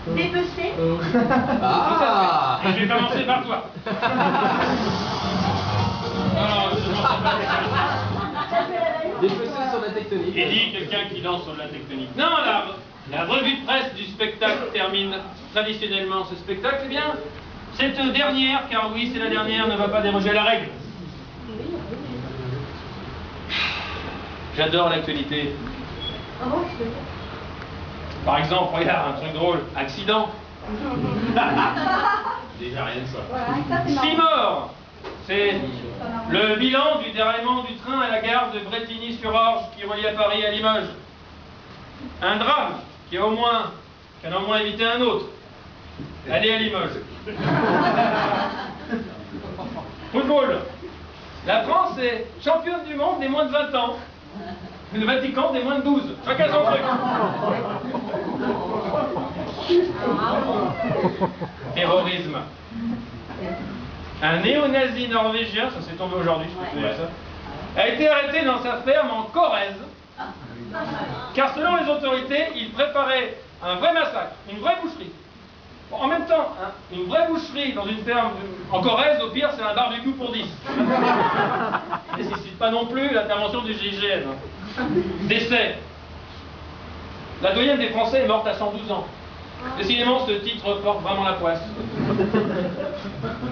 Dépecer. Ah. Et je vais commencer par toi. Non, je commence par Dépecer sur la tectonique. Et dit quelqu'un qui danse sur la tectonique. Non, la revue de presse du spectacle termine traditionnellement ce spectacle. Eh bien, cette dernière, car oui, c'est la dernière, ne va pas déroger à la règle. J'adore l'actualité. Par exemple, regarde, un truc drôle, accident. Déjà rien de ça. 6 morts. C'est le bilan du déraillement du train à la gare de Brétigny-sur-Orge qui relie à Paris à Limoges. Un drame qui a au moins évité un autre. Aller à Limoges. Football. La France est championne du monde des moins de 20 ans. Le Vatican des moins de 12. Chacun son truc. Terrorisme. Un néo-nazi norvégien, ça s'est tombé aujourd'hui, je peux te dire ça, a été arrêté dans sa ferme en Corrèze, car selon les autorités, il préparait un vrai massacre, une vraie boucherie. Bon, en même temps, hein, une vraie boucherie dans une ferme en Corrèze, au pire, c'est un barbecue pour 10. Ça ne nécessite pas non plus l'intervention du GIGN. Décès. La doyenne des Français est morte à 112 ans. Décidément, ce titre porte vraiment la poisse.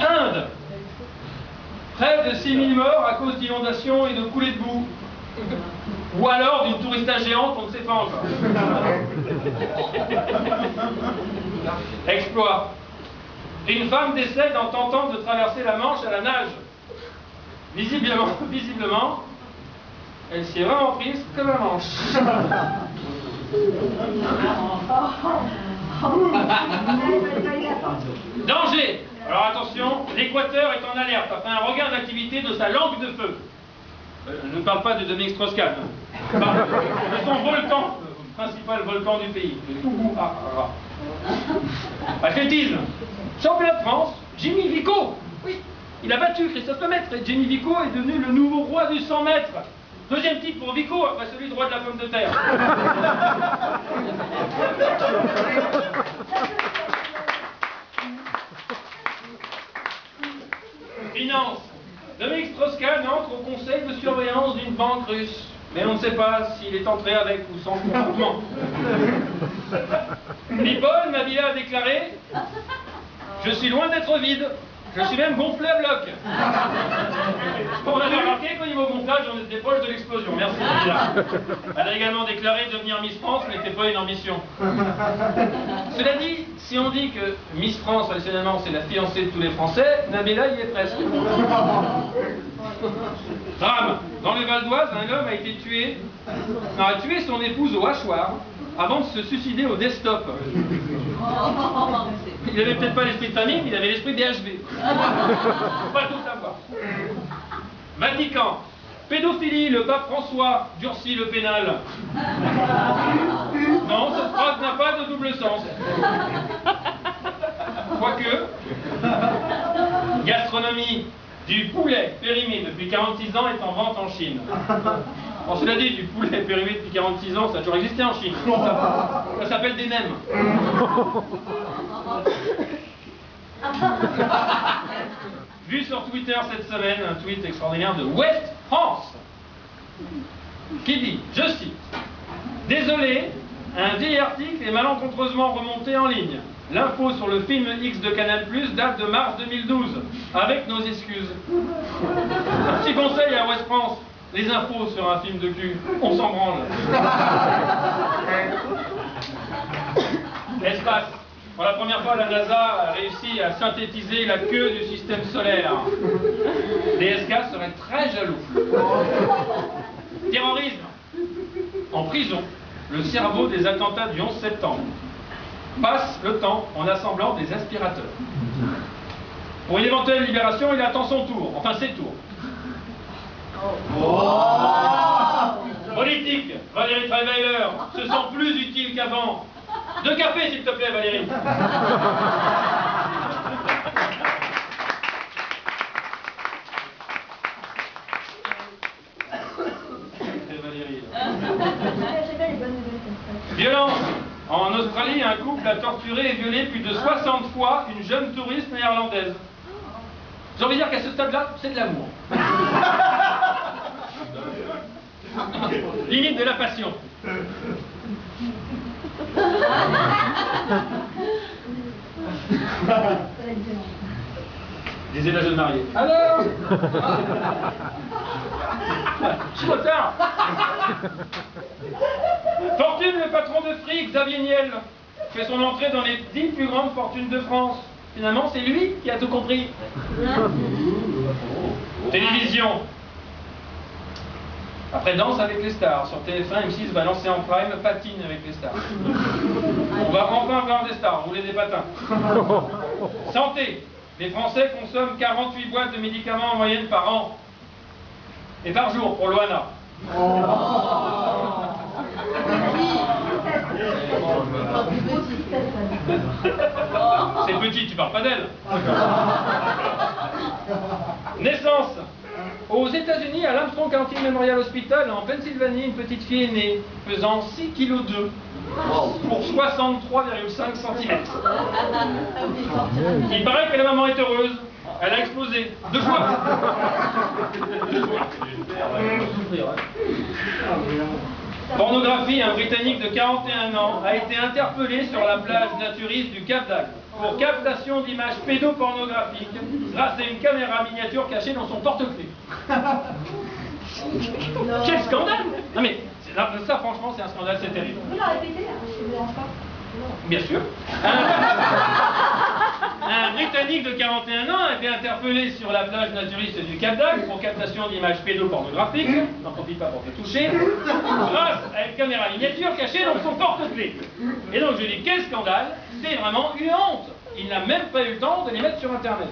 Inde. Près de 6000 morts à cause d'inondations et de coulées de boue. Ou alors d'une tourista géante, on ne sait pas encore. Exploit. Une femme décède en tentant de traverser la Manche à la nage. Visiblement, elle s'y est vraiment prise comme la Manche. Danger. Alors attention, l'Équateur est en alerte après un regain d'activité de sa langue de feu. Je ne parle pas de Dominique Strauss-Kahn. Je parle de son volcan, le principal volcan du pays. Athlétisme. Championnat de France, Jimmy Vico. Oui, il a battu Christophe Lemaître et Jimmy Vico est devenu le nouveau roi du 100 mètres. Deuxième titre pour Vico, après celui de roi de la pomme de terre. Finance. Dominique Strauss-Kahn entre au conseil de surveillance d'une banque russe. Mais on ne sait pas s'il est entré avec ou sans consentement. People, Mabilla a déclaré « Je suis loin d'être vide, je suis même gonflé à bloc. » On avait remarqué qu'au niveau gonflage, on était proche de l'explosion. Merci Mabilla. Elle a également déclaré devenir Miss France n'était pas une ambition. Cela dit, si on dit que Miss France, traditionnellement, c'est la fiancée de tous les Français, Nabila y est presque. Drame. Dans le Val d'Oise, un homme a tué son épouse au hachoir avant de se suicider au desktop. Il n'avait peut-être pas l'esprit de famille, mais il avait l'esprit DHB. Faut pas tout savoir. Vatican. Pédophilie, le pape François durcit le pénal. Non, cette phrase n'a pas de double sens. Quoique, gastronomie, du poulet périmé depuis 46 ans est en vente en Chine. Bon, cela dit, du poulet périmé depuis 46 ans, ça a toujours existé en Chine. Ça s'appelle des nems. Vu sur Twitter cette semaine, un tweet extraordinaire de West France, qui dit, je cite, « Désolé, un vieil article est malencontreusement remonté en ligne. L'info sur le film X de Canal+ date de mars 2012, avec nos excuses. » Un petit conseil à West France, les infos sur un film de cul, on s'en branle. L'espace. Pour la première fois, la NASA a réussi à synthétiser la queue du système solaire. DSK serait très jaloux. Terrorisme. En prison, le cerveau des attentats du 11 septembre passe le temps en assemblant des aspirateurs. Pour une éventuelle libération, il attend son tour, enfin ses tours. Politique, Valérie Trierweiler se sent plus utile qu'avant. 2 cafés, s'il te plaît, Valérie. C'est Valérie. Violence. En En Australie, un couple a torturé et violé plus de 60 fois une jeune touriste néerlandaise. J'ai envie de dire qu'à ce stade-là, c'est de l'amour. Limite de la passion. Disait la jeune mariée. Alors je suis trop tard. Fortune, le patron de Free, Xavier Niel, fait son entrée dans les 10 plus grandes fortunes de France. Finalement, c'est lui qui a tout compris. Télévision. Après Danse avec les stars, sur TF1, M6 va lancer en prime Patine avec les stars. On va enfin voir des stars, rouler des patins. Santé. Les Français consomment 48 boîtes de médicaments en moyenne par an. Et par jour, pour Loana. C'est petit, tu parles pas d'elle. Naissance. Aux États-Unis, à l'Armstrong County Memorial Hospital, en Pennsylvanie, une petite fille est née, pesant 6,2 kg pour 63,5 cm. Il paraît que la maman est heureuse. Elle a explosé 2 fois. 2 fois. Pornographie, un Britannique de 41 ans a été interpellé sur la plage naturiste du Cap d'Agde pour captation d'images pédopornographiques grâce à une caméra miniature cachée dans son porte-clés. Quel scandale! Non mais, ça franchement c'est un scandale, c'est terrible. Vous la répétez, je vous dérange pas. Bien sûr. Un Britannique de 41 ans a été interpellé sur la plage naturiste du Cap d'Agde pour captation d'images pédopornographiques, n'en profite pas pour te toucher, grâce à une caméra miniature cachée dans son porte-clés. Et donc je dis, quel scandale, c'est vraiment une honte. Il n'a même pas eu le temps de les mettre sur Internet.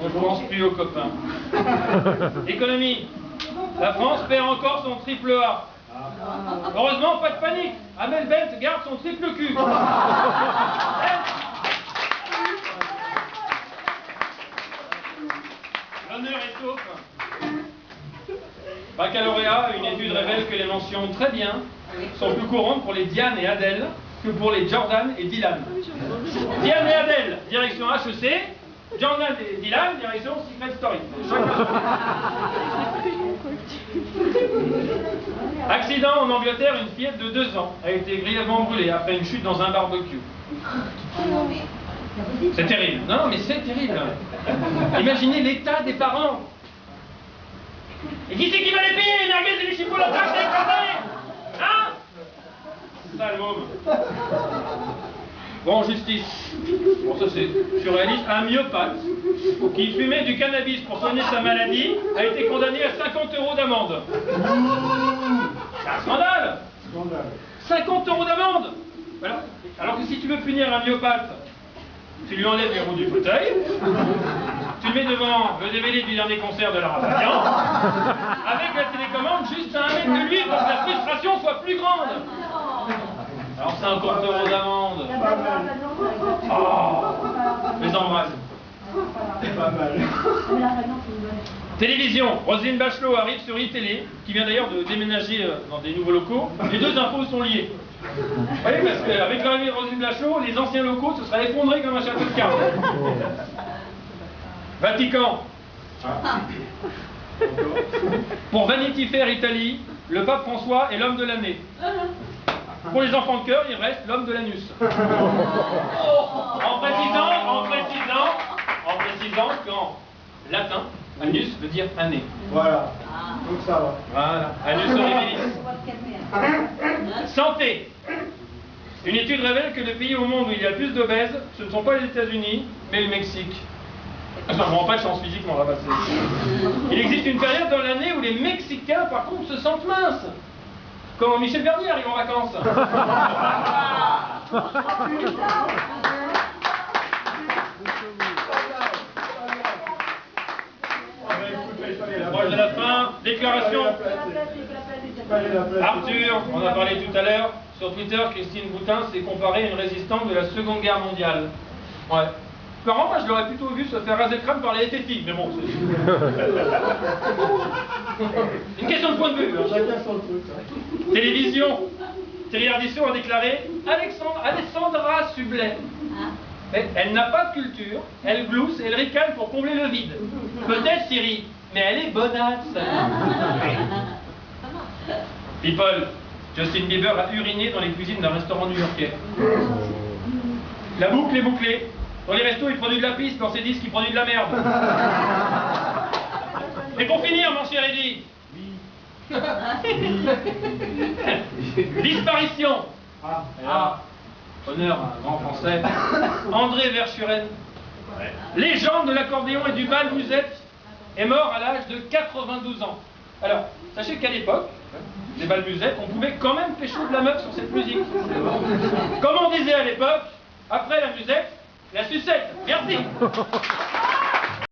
On ne pense plus aux copains. Économie. La France perd encore son triple A. Heureusement, pas de panique. Amel Bent garde son triple Q. L'honneur est sauf. Baccalauréat, une étude révèle que les mentions très bien sont plus courantes pour les Diane et Adèle que pour les Jordan et Dylan. Diane et Adèle, direction HEC. Jordan et Dylan, direction Secret Story. Accident en Angleterre, une fillette de 2 ans a été grièvement brûlée après une chute dans un barbecue. C'est terrible. Non, mais c'est terrible. Imaginez l'état des parents. Et qui c'est qui va les payer, les merguez et les chipolatas, les conneries? Hein? C'est ça le môme. Bon, justice. Bon, ça c'est surréaliste. Un myopathe qui fumait du cannabis pour soigner sa maladie a été condamné à 50 € d'amende. C'est un scandale. 50 € d'amende. Voilà. Alors que si tu veux punir un myopathe, tu lui enlèves les roues du fauteuil, tu le mets devant le DVD du dernier concert de la Ravagnan, avec la télécommande juste à 1 mètre de lui pour que la frustration soit plus grande. Alors 50 € d'amende. Oh, les embrasse. Pas mal. Télévision. Roselyne Bachelot arrive sur iTélé, qui vient d'ailleurs de déménager dans des nouveaux locaux. Les 2 infos sont liées. Oui, parce qu'avec l'arrivée de Roselyne Bachelot, les anciens locaux se seraient effondrés comme un château de cartes. Vatican. Pour Vanity Fair Italie, le pape François est l'homme de l'année. Pour les enfants de cœur, il reste l'homme de l'anus. En précisant qu'en latin, anus veut dire année. Voilà. Donc ça va. Voilà, anus horribilis. Santé. Une étude révèle que le pays au monde où il y a le plus d'obèses, ce ne sont pas les États-Unis, mais le Mexique. Ça ne rend pas de chance physiquement là-bas. Il existe une période dans l'année où les Mexicains, par contre, se sentent minces. Quand Michel Bernier arrive en vacances. Proche de la fin, déclaration. Arthur, on a parlé tout à l'heure. Sur Twitter, Christine Boutin s'est comparée à une résistante de la Seconde Guerre mondiale. Ouais. Par moi, je l'aurais plutôt vu se faire raser le crâne par les hététiques, mais bon, c'est une question de point de vue. Chacun son truc. Télévision. Thierry Ardisson a déclaré « Alessandra Sublet. Elle n'a pas de culture, elle glousse et elle ricane pour combler le vide. Peut-être Siri, mais elle est bonasse. People, Justin Bieber a uriné dans les cuisines d'un restaurant new-yorkais. La boucle est bouclée. Dans les restos, il produit de la piste, dans ses disques, il produit de la merde. Et pour finir, mon cher Eddie. Disparition. Honneur à un grand français. André Verschuren, légende de l'accordéon et du bal musette, est mort à l'âge de 92 ans. Alors, sachez qu'à l'époque, les bals musettes, on pouvait quand même pécho de la meuf sur cette musique. Comme on disait à l'époque, après la musette, la sucette. Merci.